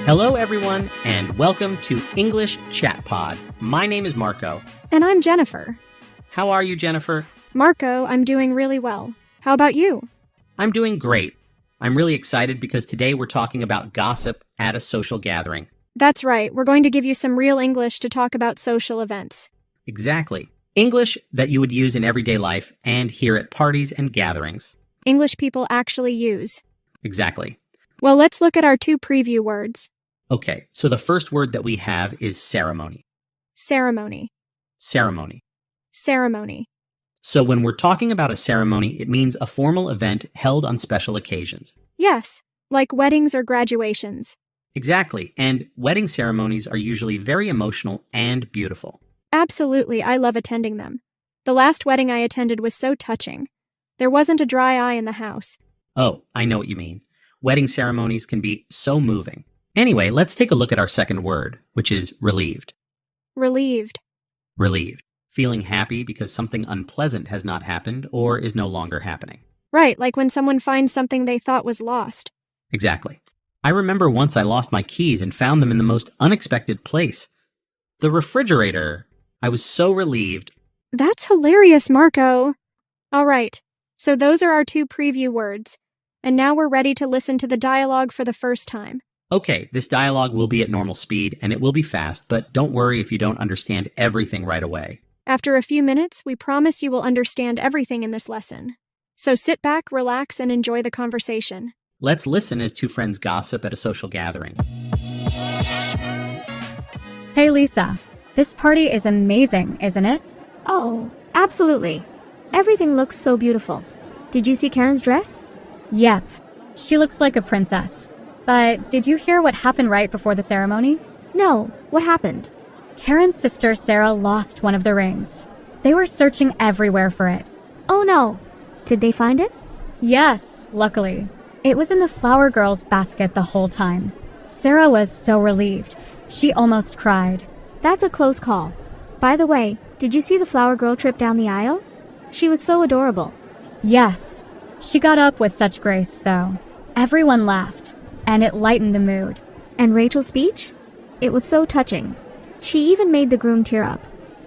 Hello, everyone, and welcome to English Chat Pod. My name is Marco. And I'm Jennifer. How are you, Jennifer? Marco, I'm doing really well. How about you? I'm doing great. I'm really excited because today we're talking about gossip at a social gathering. That's right. We're going to give you some real English to talk about social events. Exactly. English that you would use in everyday life and here at parties and gatherings. English people actually use. Exactly. Well, let's look at our two preview words. Okay, so the first word that we have is ceremony. Ceremony. Ceremony. Ceremony. So when we're talking about a ceremony, it means a formal event held on special occasions. Yes, like weddings or graduations. Exactly, and wedding ceremonies are usually very emotional and beautiful. Absolutely, I love attending them. The last wedding I attended was so touching. There wasn't a dry eye in the house. Oh, I know what you mean. Wedding ceremonies can be so moving. Anyway, let's take a look at our second word, which is relieved. Relieved. Relieved. Feeling happy because something unpleasant has not happened or is no longer happening. Right, like when someone finds something they thought was lost. Exactly. I remember once I lost my keys and found them in the most unexpected place. The refrigerator. I was so relieved. That's hilarious, Marco. All right, so those are our two preview words. And now we're ready to listen to the dialogue for the first time. Okay, this dialogue will be at normal speed and it will be fast, but don't worry if you don't understand everything right away. After a few minutes, we promise you will understand everything in this lesson. So sit back, relax, and enjoy the conversation. Let's listen as two friends gossip at a social gathering. Hey Lisa, this party is amazing, isn't it? Oh, absolutely. Everything looks so beautiful. Did you see Karen's dress? Yep, she looks like a princess. But did you hear what happened right before the ceremony? No, what happened? Karen's sister Sarah lost one of the rings. They were searching everywhere for it. Oh no. Did they find it? Yes, luckily. It was in the flower girl's basket the whole time. Sarah was so relieved. She almost cried. That's a close call. By the way, did you see the flower girl trip down the aisle? She was so adorable. Yes. She got up with such grace, though. Everyone laughed, and it lightened the mood. And Rachel's speech? It was so touching. She even made the groom tear up.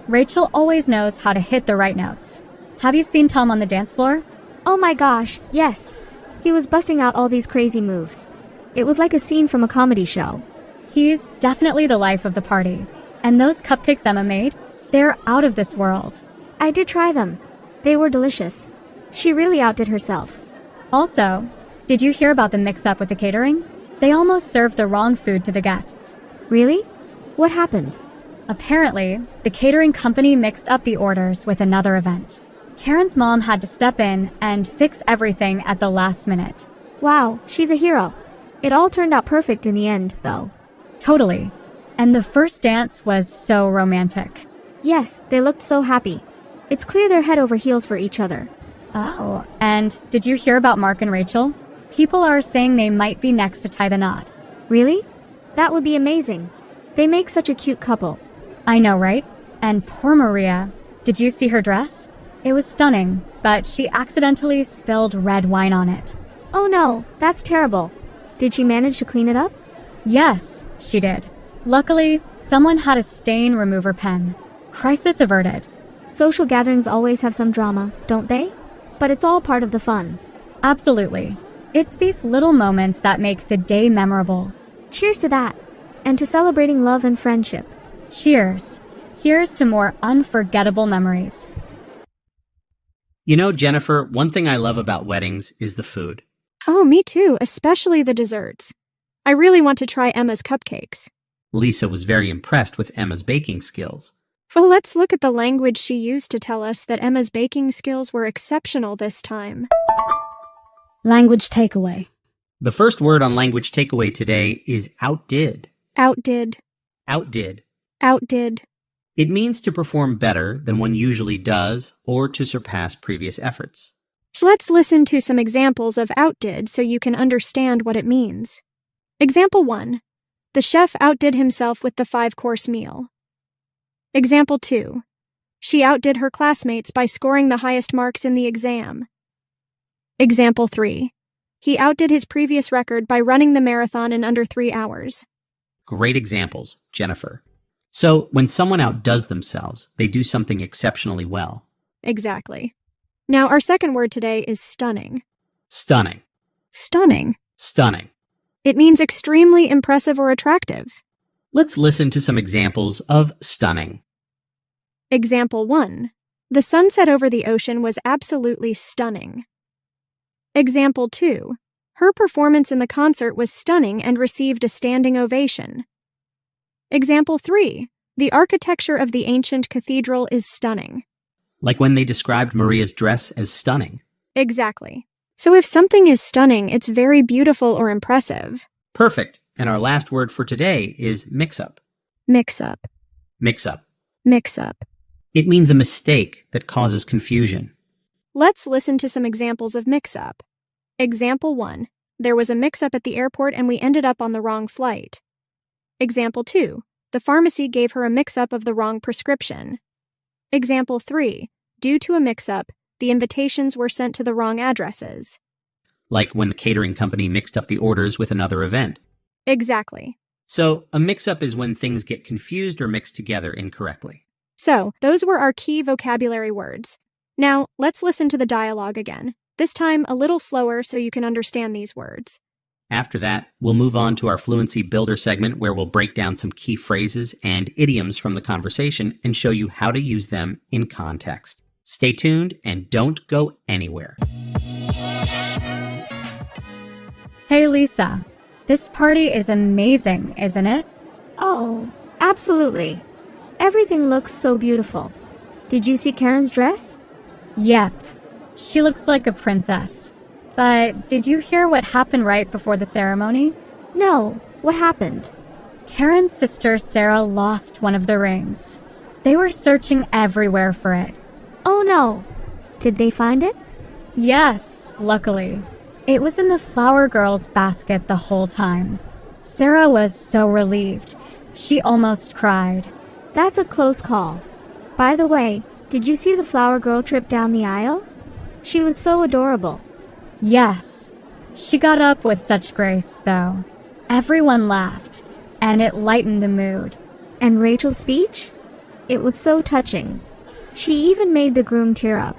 Rachel always knows how to hit the right notes. Have you seen Tom on the dance floor? Oh my gosh, yes. He was busting out all these crazy moves. It was like a scene from a comedy show. He's definitely the life of the party. And those cupcakes Emma made, they're out of this world. I did try them. They were delicious. She really outdid herself. Also, did you hear about the mix-up with the catering? They almost served the wrong food to the guests. Really? What happened? Apparently, the catering company mixed up the orders with another event. Karen's mom had to step in and fix everything at the last minute. Wow, she's a hero. It all turned out perfect in the end, though. Totally. And the first dance was so romantic. Yes, they looked so happy. It's clear they're head over heels for each other. Oh, and did you hear about Mark and Rachel? People are saying they might be next to tie the knot. Really? That would be amazing. They make such a cute couple. I know, right? And poor Maria. Did you see her dress? It was stunning, but she accidentally spilled red wine on it. Oh no, that's terrible. Did she manage to clean it up? Yes, she did. Luckily, someone had a stain remover pen. Crisis averted. Social gatherings always have some drama, don't they? But it's all part of the fun. Absolutely. It's these little moments that make the day memorable. Cheers to that. And to celebrating love and friendship. Cheers. Here's to more unforgettable memories. You know, Jennifer, one thing I love about weddings is the food. Oh, me too, especially the desserts. I really want to try Emma's cupcakes. Lisa was very impressed with Emma's baking skills. Well, let's look at the language she used to tell us that Emma's baking skills were exceptional this time. Language takeaway. The first word on language takeaway today is outdid. Outdid. Outdid. Outdid. It means to perform better than one usually does or to surpass previous efforts. Let's listen to some examples of outdid so you can understand what it means. Example 1. The chef outdid himself with the 5-course meal. Example 2. She outdid her classmates by scoring the highest marks in the exam. Example 3. He outdid his previous record by running the marathon in under 3 hours. Great examples, Jennifer. So, when someone outdoes themselves, they do something exceptionally well. Exactly. Now, our second word today is stunning. Stunning. Stunning. Stunning. It means extremely impressive or attractive. Let's listen to some examples of stunning. Example 1. The sunset over the ocean was absolutely stunning. Example 2. Her performance in the concert was stunning and received a standing ovation. Example 3. The architecture of the ancient cathedral is stunning. Like when they described Maria's dress as stunning. Exactly. So if something is stunning, it's very beautiful or impressive. Perfect. And our last word for today is mix-up. Mix-up. Mix-up. Mix-up. It means a mistake that causes confusion. Let's listen to some examples of mix-up. Example 1. There was a mix-up at the airport and we ended up on the wrong flight. Example 2. The pharmacy gave her a mix-up of the wrong prescription. Example 3. Due to a mix-up, the invitations were sent to the wrong addresses. Like when the catering company mixed up the orders with another event. Exactly. So, a mix-up is when things get confused or mixed together incorrectly. So, those were our key vocabulary words. Now, let's listen to the dialogue again. This time a little slower so you can understand these words. After that, we'll move on to our Fluency Builder segment where we'll break down some key phrases and idioms from the conversation and show you how to use them in context. Stay tuned and don't go anywhere. Hey Lisa, this party is amazing, isn't it? Oh, absolutely. Everything looks so beautiful. Did you see Karen's dress? Yep, she looks like a princess. But did you hear what happened right before the ceremony? No, what happened? Karen's sister Sarah lost one of the rings. They were searching everywhere for it. Oh no. Did they find it? Yes, luckily. It was in the flower girl's basket the whole time. Sarah was so relieved. She almost cried. That's a close call. By the way, did you see the flower girl trip down the aisle? She was so adorable. Yes. She got up with such grace, though. Everyone laughed, and it lightened the mood. And Rachel's speech? It was so touching. She even made the groom tear up.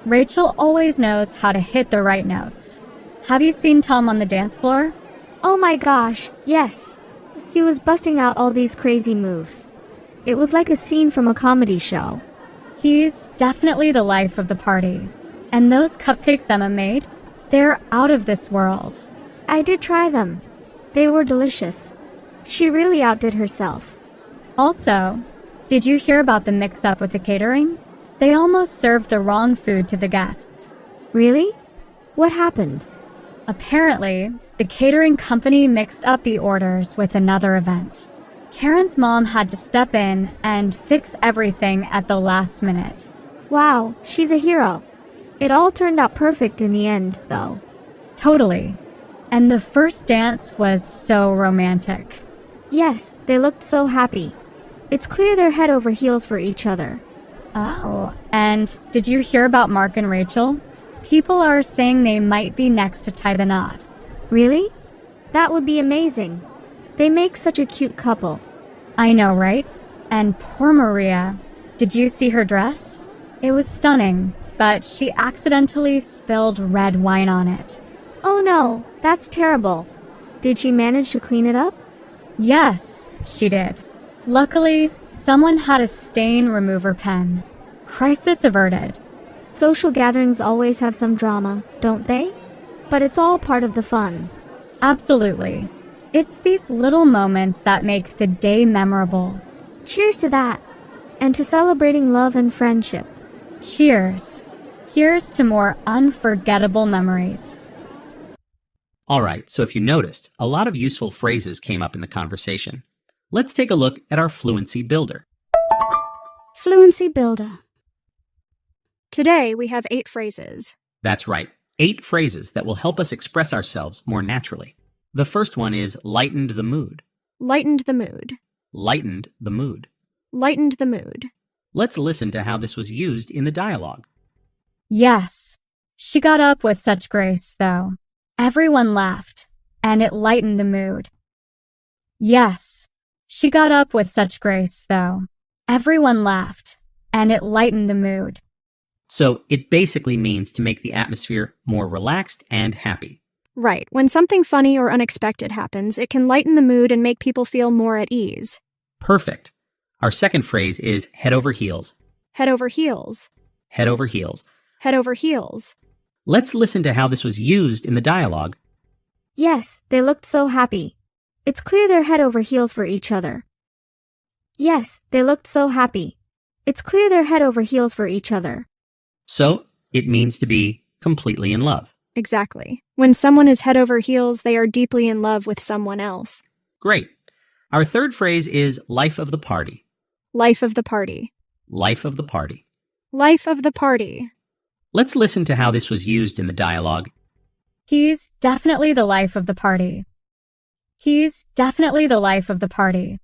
Rachel always knows how to hit the right notes. Have you seen Tom on the dance floor? Oh my gosh, yes. He was busting out all these crazy moves. It was like a scene from a comedy show. He's definitely the life of the party. And those cupcakes Emma made, they're out of this world. I did try them. They were delicious. She really outdid herself. Also, did you hear about the mix-up with the catering? They almost served the wrong food to the guests. Really? What happened? Apparently, the catering company mixed up the orders with another event. Karen's mom had to step in and fix everything at the last minute. Wow, she's a hero. It all turned out perfect in the end, though. Totally. And the first dance was so romantic. Yes, they looked so happy. It's clear they're head over heels for each other. Oh, and did you hear about Mark and Rachel? People are saying they might be next to tie the knot. Really? That would be amazing. They make such a cute couple. I know, right? And poor Maria. Did you see her dress? It was stunning, but she accidentally spilled red wine on it. Oh no, that's terrible. Did she manage to clean it up? Yes, she did. Luckily, someone had a stain remover pen. Crisis averted. Social gatherings always have some drama, don't they? But it's all part of the fun. Absolutely. It's these little moments that make the day memorable. Cheers to that. And to celebrating love and friendship. Cheers. Here's to more unforgettable memories. All right, so if you noticed, a lot of useful phrases came up in the conversation. Let's take a look at our Fluency Builder. Fluency Builder. Today we have 8 phrases. That's right, 8 phrases that will help us express ourselves more naturally. The first one is lightened the mood. Lightened the mood. Lightened the mood. Lightened the mood. Let's listen to how this was used in the dialogue. Yes. She got up with such grace, though. Everyone laughed, and it lightened the mood. Yes. She got up with such grace, though. Everyone laughed, and it lightened the mood. So it basically means to make the atmosphere more relaxed and happy. Right. When something funny or unexpected happens, it can lighten the mood and make people feel more at ease. Perfect. Our second phrase is head over heels. Head over heels. Head over heels. Head over heels. Let's listen to how this was used in the dialogue. Yes, they looked so happy. It's clear they're head over heels for each other. Yes, they looked so happy. It's clear they're head over heels for each other. So it means to be completely in love. Exactly. When someone is head over heels, they are deeply in love with someone else. Great. Our third phrase is life of the party. Life of the party. Life of the party. Life of the party. Let's listen to how this was used in the dialogue. He's definitely the life of the party. He's definitely the life of the party.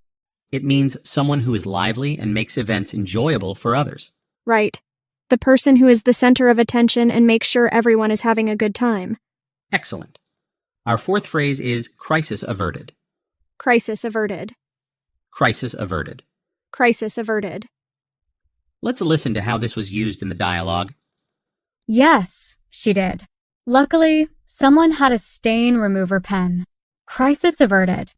It means someone who is lively and makes events enjoyable for others. Right. The person who is the center of attention and makes sure everyone is having a good time. Excellent. Our fourth phrase is crisis averted. Crisis averted. Crisis averted. Crisis averted. Let's listen to how this was used in the dialogue. Yes, she did. Luckily, someone had a stain remover pen. Crisis averted.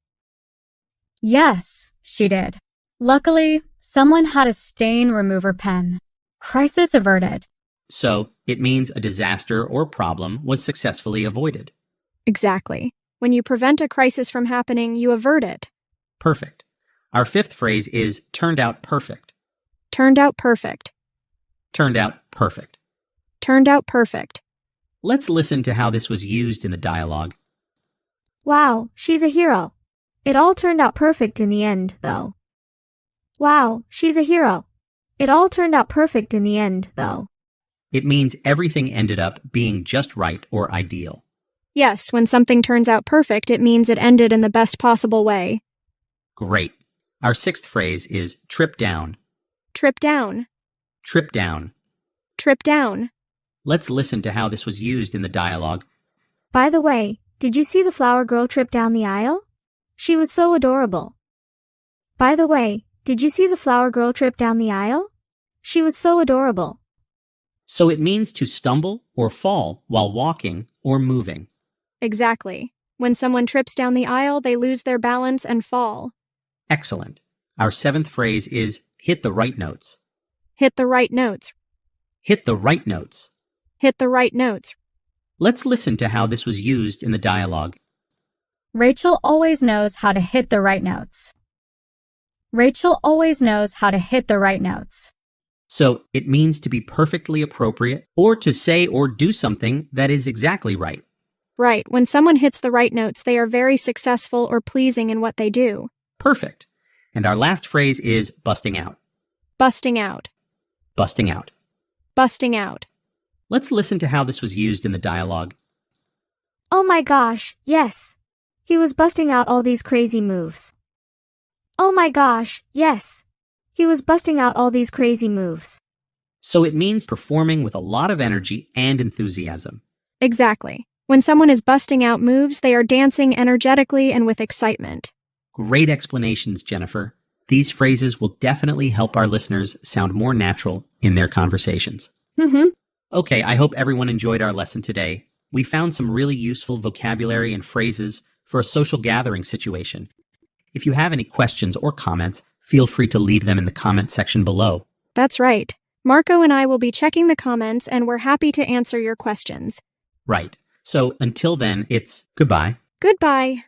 Yes, she did. Luckily, someone had a stain remover pen. Crisis averted. So it means a disaster or problem was successfully avoided. Exactly. When you prevent a crisis from happening, you avert it. Perfect. Our fifth phrase is turned out perfect. Turned out perfect. Turned out perfect. Turned out perfect. Let's listen to how this was used in the dialogue. Wow, she's a hero. It all turned out perfect in the end, though. Wow, she's a hero. It all turned out perfect in the end, though. It means everything ended up being just right or ideal. Yes, when something turns out perfect, it means it ended in the best possible way. Great. Our sixth phrase is trip down. Trip down. Trip down. Trip down. Let's listen to how this was used in the dialogue. By the way, did you see the flower girl trip down the aisle? She was so adorable. By the way, did you see the flower girl trip down the aisle? She was so adorable. So it means to stumble or fall while walking or moving. Exactly. When someone trips down the aisle, they lose their balance and fall. Excellent. Our seventh phrase is hit the right notes. Hit the right notes. Hit the right notes. Hit the right notes. Let's listen to how this was used in the dialogue. Rachel always knows how to hit the right notes. Rachel always knows how to hit the right notes. So it means to be perfectly appropriate or to say or do something that is exactly right. Right. When someone hits the right notes, they are very successful or pleasing in what they do. Perfect. And our last phrase is busting out. Busting out. Busting out. Busting out. Let's listen to how this was used in the dialogue. Oh my gosh, yes. He was busting out all these crazy moves. Oh my gosh, yes. He was busting out all these crazy moves. So it means performing with a lot of energy and enthusiasm. Exactly. When someone is busting out moves, they are dancing energetically and with excitement. Great explanations, Jennifer. These phrases will definitely help our listeners sound more natural in their conversations. Okay, I hope everyone enjoyed our lesson today. We found some really useful vocabulary and phrases for a social gathering situation. If you have any questions or comments, feel free to leave them in the comment section below. That's right. Marco and I will be checking the comments, and we're happy to answer your questions. Right. So until then, it's goodbye. Goodbye.